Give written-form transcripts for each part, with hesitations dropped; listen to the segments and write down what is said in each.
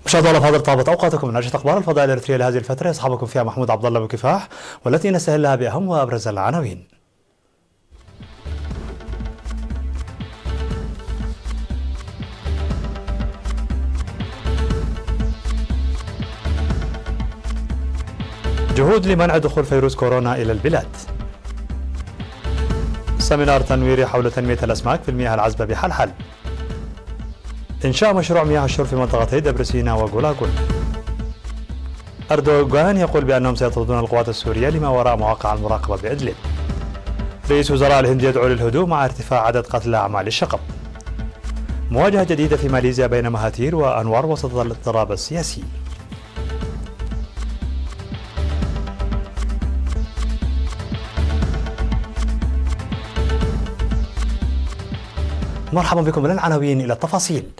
مشاهدينا الأفاضل، طابت أوقاتكم من نشرة أخبار الفضاء الإريترية لهذه الفترة، يصحبكم فيها محمود عبد الله بكفاح، والتي نستهلها بأهم وأبرز العناوين. جهود لمنع دخول فيروس كورونا إلى البلاد. سمينار تنويري حول تنمية الأسماك في المياه العذبة بحلحل. إنشاء مشروع مياه الشرب في منطقتي دبرسينا وغولاغول. أردوغان يقول بأنهم سيطردون القوات السورية لما وراء مواقع المراقبة بإدلب. رئيس وزراء الهند يدعو للهدوء مع ارتفاع عدد قتلى أعمال الشغب. مواجهة جديدة في ماليزيا بين مهاتير وأنوار وسط الاضطراب السياسي. مرحبا بكم من العناوين إلى التفاصيل.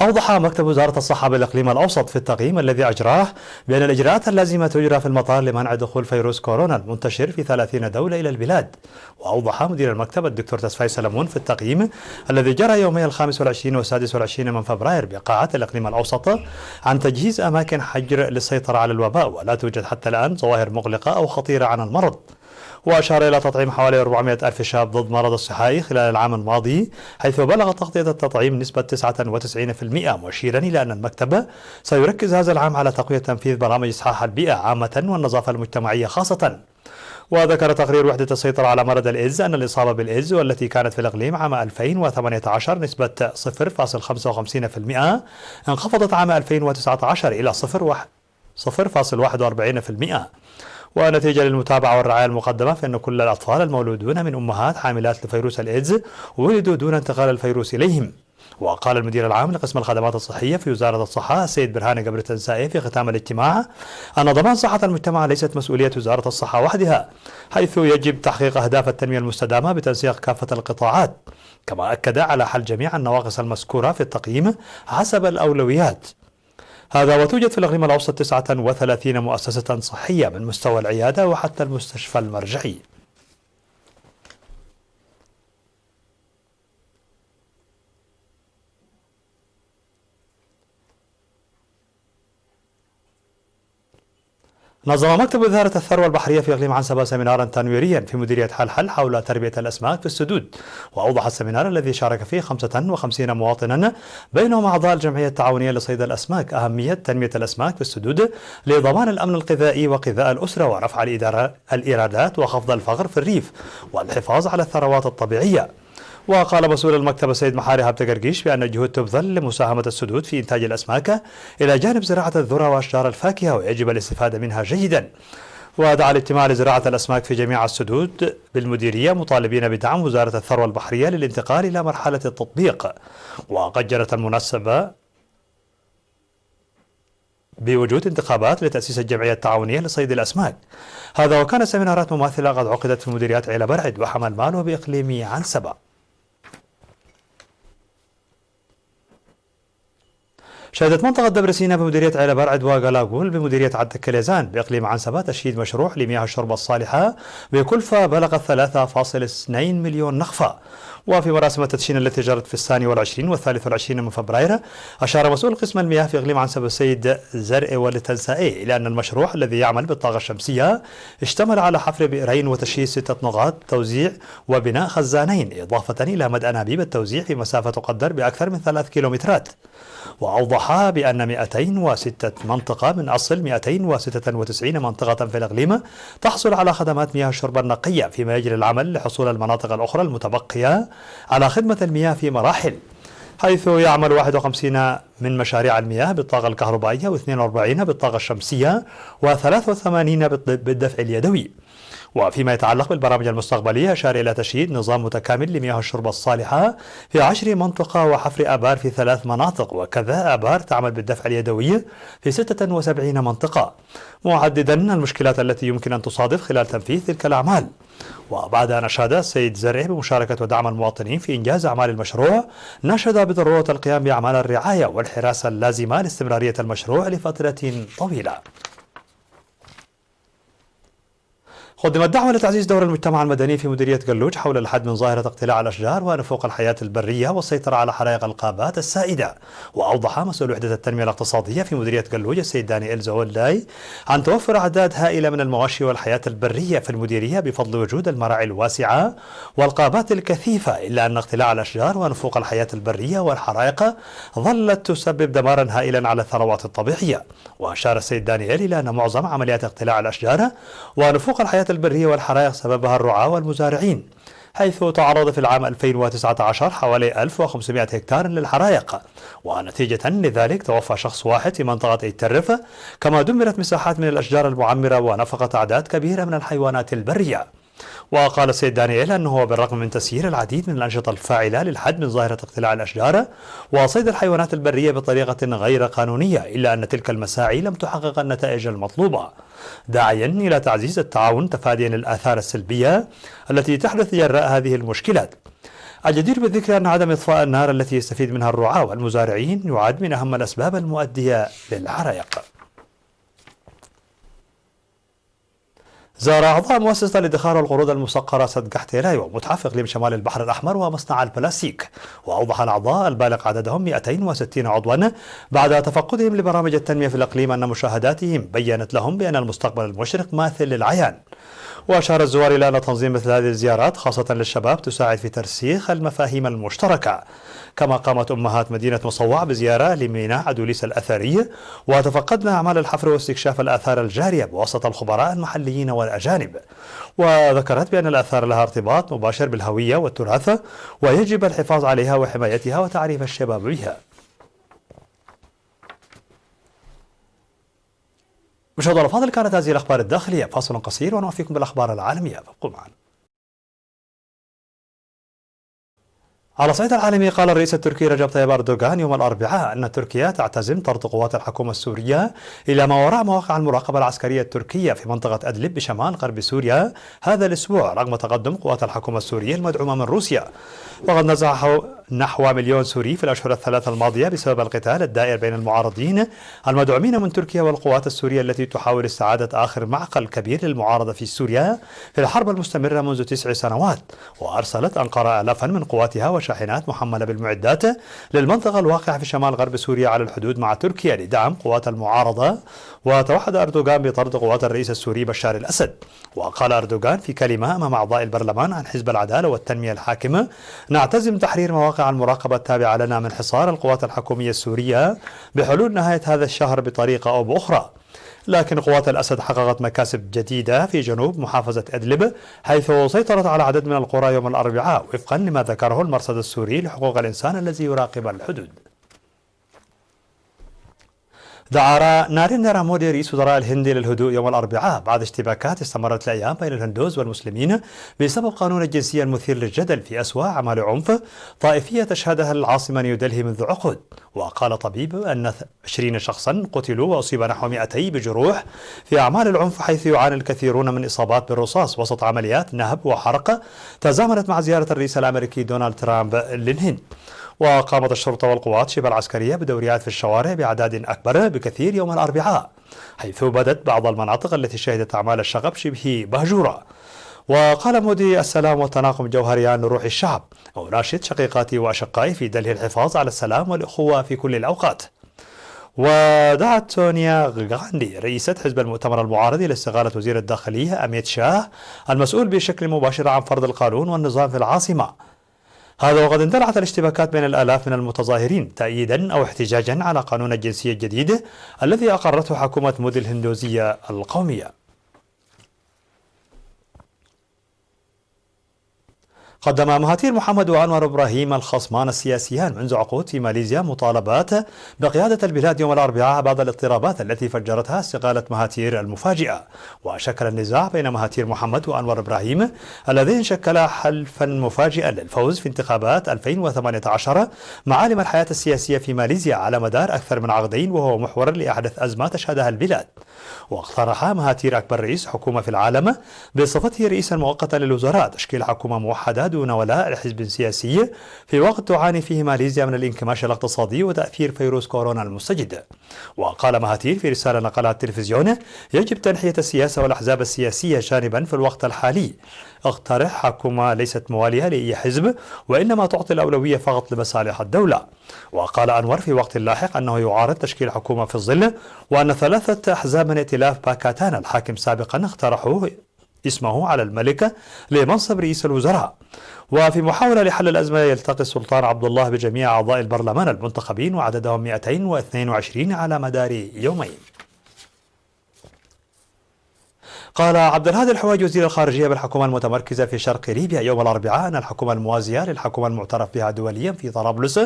أوضح مكتب وزارة الصحة بالإقليم الأوسط في التقييم الذي أجراه بأن الإجراءات اللازمة تجرى في المطار لمنع دخول فيروس كورونا المنتشر في 30 دولة إلى البلاد. وأوضح مدير المكتب الدكتور تسفاي سلمون في التقييم الذي جرى يومي 25 و26 من فبراير بقاعة الإقليم الأوسط عن تجهيز أماكن حجر للسيطرة على الوباء، ولا توجد حتى الآن ظواهر مقلقة أو خطيرة عن المرض. وأشار إلى تطعيم حوالي 400 ألف شاب ضد مرض الصحائي خلال العام الماضي، حيث بلغ تغطية التطعيم نسبة 99%، مشيرا إلى أن المكتب سيركز هذا العام على تقوية تنفيذ برامج إصحاح البيئة عامة والنظافة المجتمعية خاصة. وذكر تقرير وحدة السيطرة على مرض الإيدز أن الإصابة بالإيدز والتي كانت في الإقليم عام 2018 نسبة 0.55% انخفضت عام 2019 إلى 0.41%. ونتيجة للمتابعة والرعاية المقدمة فإن كل الأطفال المولودون من أمهات حاملات لفيروس الإيدز ولدوا دون انتقال الفيروس إليهم. وقال المدير العام لقسم الخدمات الصحية في وزارة الصحة السيد برهان قبر تنسائي في ختام الاجتماع أن ضمان صحة المجتمع ليست مسؤولية وزارة الصحة وحدها، حيث يجب تحقيق أهداف التنمية المستدامة بتنسيق كافة القطاعات. كما أكد على حل جميع النواقص المذكورة في التقييم حسب الأولويات. هذا وتوجد في الإقليم الأوسط 39 مؤسسة صحية من مستوى العيادة وحتى المستشفى المرجعي. نظم مكتب وزارة الثروة البحرية في إقليم عنسبة سمينارا تنويريا في مديرية حلحل حول تربية الأسماك في السدود. وأوضح السمينار الذي شارك فيه 55 مواطنا بينهم أعضاء الجمعية التعاونية لصيد الأسماك أهمية تنمية الأسماك في السدود لضمان الأمن الغذائي وغذاء الأسرة ورفع الإيرادات وخفض الفقر في الريف والحفاظ على الثروات الطبيعية. وقال مسؤول المكتب السيد محاري هبت قرقيش بأن الجهود تبذل لمساهمة السدود في إنتاج الأسماك إلى جانب زراعة الذرة وأشجار الفاكهة، ويجب الاستفادة منها جيدا. ودعا الاجتماع لزراعة الأسماك في جميع السدود بالمديرية مطالبين بدعم وزارة الثروة البحرية للانتقال إلى مرحلة التطبيق. وقد جرت المناسبة بوجود انتخابات لتأسيس الجمعية التعاونية لصيد الأسماك. هذا وكان سيمينارات مماثلة قد عقدت في مديريات عيلة برعد وحمل مالو بإقليم عنسبة. شهدت منطقة دبرسينا بمديرية عيلة برعد وغلاغول بمديرية عدة كليزان بإقليم عنسبة تشييد مشروع لمياه الشرب الصالحة بكلفة بلغت 3.2 مليون نخفة. وفي مراسم التدشين التي جرت في 22 و23 من فبراير أشار مسؤول قسم المياه في إقليم عنسبة السيد زرع والتنسائي إلى أن المشروع الذي يعمل بالطاقة الشمسية اشتمل على حفر بئرين وتشييد 6 نقاط توزيع وبناء خزانين، إضافة إلى مد أنابيب التوزيع في مسافة تقدر بأكثر من 3 كيلومترات. وأوضح بأن 206 منطقة من أصل 296 منطقة في الإقليم تحصل على خدمات مياه الشرب النقية، فيما يجري العمل لحصول المناطق الأخرى المتبقية على خدمة المياه في مراحل، حيث يعمل 51 من مشاريع المياه بالطاقة الكهربائية و42 بالطاقة الشمسية و83 بالدفع اليدوي. وفيما يتعلق بالبرامج المستقبلية أشار إلى تشييد نظام متكامل لمياه الشرب الصالحة في 10 منطقة وحفر آبار في 3 مناطق، وكذا آبار تعمل بالدفع اليدوي في 76 منطقة، محددا المشكلات التي يمكن أن تصادف خلال تنفيذ تلك الأعمال. وبعد أن أشاد السيد زرع بمشاركة ودعم المواطنين في إنجاز أعمال المشروع، نشد بضرورة القيام بأعمال الرعاية والحراسة اللازمة لاستمرارية المشروع لفترة طويلة. قدمت دعوة لتعزيز دور المجتمع المدني في مديرية قلوج حول الحد من ظاهرة اقتلاع الأشجار ونفوق الحياة البرية والسيطرة على حرائق الغابات السائدة. وأوضح مسؤول وحدة التنمية الاقتصادية في مديرية قلوج السيد دانيال زولاي عن توفر أعداد هائلة من المواشي والحياة البرية في المديرية بفضل وجود المراعي الواسعة والغابات الكثيفة، إلا أن اقتلاع الأشجار ونفوق الحياة البرية والحرائق ظلت تسبب دمارا هائلا على الثروات الطبيعية. وأشار السيد دانيال إلى أن معظم عمليات اقتلاع الأشجار ونفوق الحياة البرية والحرائق سببها الرعاة والمزارعين، حيث تعرض في العام 2019 حوالي 1500 هكتار للحرائق، ونتيجة لذلك توفى شخص واحد في منطقة الترف، كما دمرت مساحات من الأشجار المعمرة ونفقت أعداد كبيرة من الحيوانات البرية. وقال السيد دانيال أنه بالرغم من تسيير العديد من الأنشطة الفاعلة للحد من ظاهرة اقتلاع الأشجار وصيد الحيوانات البرية بطريقة غير قانونية، إلا أن تلك المساعي لم تحقق النتائج المطلوبة، داعيا إلى تعزيز التعاون تفاديا للآثار السلبية التي تحدث جراء هذه المشكلات. الجدير بالذكر أن عدم إطفاء النار التي يستفيد منها الرعاة والمزارعين يعد من أهم الأسباب المؤدية للحرائق. زار أعضاء مؤسسة الادخار والقروض المسقرة سد قحطيلاي ومتحف إقليم شمال البحر الأحمر ومصنع البلاستيك. وأوضح الأعضاء البالغ عددهم 260 عضوا بعد تفقدهم لبرامج التنمية في الإقليم أن مشاهداتهم بيّنت لهم بأن المستقبل المشرق ماثل للعيان. وأشار الزوار إلى أن تنظيم مثل هذه الزيارات خاصة للشباب تساعد في ترسيخ المفاهيم المشتركة. كما قامت أمهات مدينة مصوع بزيارة لميناء عدوليس الأثري وتفقدنا أعمال الحفر واستكشاف الآثار الجارية بواسطة الخبراء المحليين والأجانب. وذكرت بأن الآثار لها ارتباط مباشر بالهوية والتراث ويجب الحفاظ عليها وحمايتها وتعريف الشباب بها. مشاهدينا الأفاضل، كانت هذه الأخبار الداخلية. فاصل قصير ونوافيكم بالأخبار العالمية، فابقوا معنا. على الصعيد العالمي، قال الرئيس التركي رجب طيب أردوغان يوم الأربعاء أن تركيا تعتزم طرد قوات الحكومة السورية إلى ما وراء مواقع المراقبة العسكرية التركية في منطقة أدلب بشمال غرب سوريا هذا الأسبوع، رغم تقدم قوات الحكومة السورية المدعومة من روسيا. وقد نزح نحو مليون سوري في الأشهر الثلاثة الماضية بسبب القتال الدائر بين المعارضين المدعومين من تركيا والقوات السورية التي تحاول استعادة آخر معقل كبير للمعارضة في سوريا في الحرب المستمرة منذ 9 سنوات. وأرسلت أنقرة آلافا من قواتها وشاحنات محملة بالمعدات للمنطقة الواقعة في شمال غرب سوريا على الحدود مع تركيا لدعم قوات المعارضة. وتوحد أردوغان بطرد قوات الرئيس السوري بشار الأسد. وقال أردوغان في كلمة أمام أعضاء البرلمان عن حزب العدالة والتنمية الحاكمة: نعتزم تحرير مواقع المراقبة التابعة لنا من حصار القوات الحكومية السورية بحلول نهاية هذا الشهر بطريقة أو بأخرى. لكن قوات الأسد حققت مكاسب جديدة في جنوب محافظة إدلب، حيث سيطرت على عدد من القرى يوم الأربعاء وفقا لما ذكره المرصد السوري لحقوق الإنسان الذي يراقب الحدود. دعا ناريندرا مودي رئيس وزراء الهند للهدوء يوم الأربعاء بعد اشتباكات استمرت لأيام بين الهندوز والمسلمين بسبب قانون الجنسية المثير للجدل في أسوأ أعمال عنف طائفية تشهدها العاصمة نيودلهي منذ عقود. وقال طبيب أن 20 شخصا قتلوا وأصيب نحو 200 بجروح في أعمال العنف، حيث يعاني الكثيرون من إصابات بالرصاص وسط عمليات نهب وحرق تزامنت مع زيارة الرئيس الأمريكي دونالد ترامب للهند. وقامت الشرطة والقوات شبه العسكرية بدوريات في الشوارع بأعداد أكبر بكثير يوم الأربعاء، حيث بدت بعض المناطق التي شهدت أعمال الشغب شبه مهجورة. وقال مودي: السلام والتناغم جوهريان لروح الشعب، وناشد شقيقاتي وأشقائي في دلهي الحفاظ على السلام والأخوة في كل الأوقات. ودعت سونيا غاندي رئيسة حزب المؤتمر المعارض لاستقالة وزير الداخلية أميت شاه المسؤول بشكل مباشر عن فرض القانون والنظام في العاصمة. هذا وقد اندلعت الاشتباكات بين الآلاف من المتظاهرين تأييدا أو احتجاجا على قانون الجنسية الجديد الذي أقرته حكومة مودي الهندوزية القومية. قدم مهاتير محمد وأنور إبراهيم الخصمان السياسيان منذ عقود في ماليزيا مطالبات بقيادة البلاد يوم الأربعاء بعد الاضطرابات التي فجرتها استقالة مهاتير المفاجئة. وشكل النزاع بين مهاتير محمد وأنور إبراهيم اللذين شكلا حلفا مفاجئا للفوز في انتخابات 2018 معالم الحياة السياسية في ماليزيا على مدار أكثر من عقدين، وهو محور لأحدث أزمة تشهدها البلاد. واقترح مهاتير أكبر رئيس حكومة في العالم بصفته رئيسا مؤقتا للوزراء تشكيل حكومة موحدة دون ولاء لحزب سياسي في وقت تعاني فيه ماليزيا من الانكماش الاقتصادي وتأثير فيروس كورونا المستجد. وقال مهاتير في رسالة نقلها التلفزيون: يجب تنحية السياسة والأحزاب السياسية جانبا في الوقت الحالي. اقترح حكومة ليست موالية لأي حزب وإنما تعطي الأولوية فقط لمصالح الدولة. وقال أنور في وقت لاحق أنه يعارض تشكيل حكومة في الظل، وأن 3 أحزاب من ائتلاف باكاتان الحاكم سابقا اقترحوا اسمه على الملكة لمنصب رئيس الوزراء. وفي محاولة لحل الأزمة يلتقي السلطان عبد الله بجميع أعضاء البرلمان المنتخبين وعددهم 222 على مدار يومين. قال عبد الهادي الحواج وزير الخارجية بالحكومة المتمركزة في شرق ليبيا يوم الأربعاء أن الحكومة الموازية للحكومة المعترف بها دوليا في طرابلس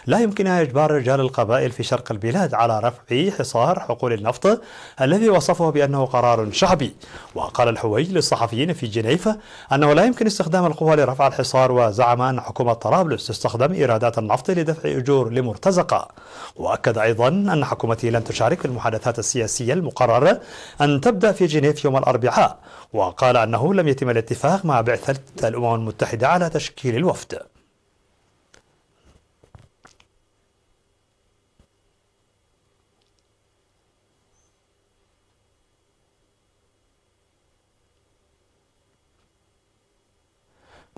لا يمكنها إجبار رجال القبائل في شرق البلاد على رفع حصار حقول النفط الذي وصفه بأنه قرار شعبي. وقال الحواج للصحفيين في جنيف أنه لا يمكن استخدام القوى لرفع الحصار، وزعم أن حكومة طرابلس تستخدم إيرادات النفط لدفع أجور لمرتزقة. وأكد أيضا أن حكومته لن تشارك في المحادثات السياسية المقررة أن تبدأ في جنيف يوم الأربعاء. وقال أنه لم يتم الاتفاق مع بعثة الأمم المتحدة على تشكيل الوفد.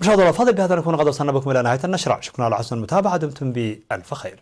مشاهدينا الأفاضل، بهذا نكون قد وصلنا بكم إلى نهاية النشرة. شكرا على حسن المتابعة، دمتم بألف خير.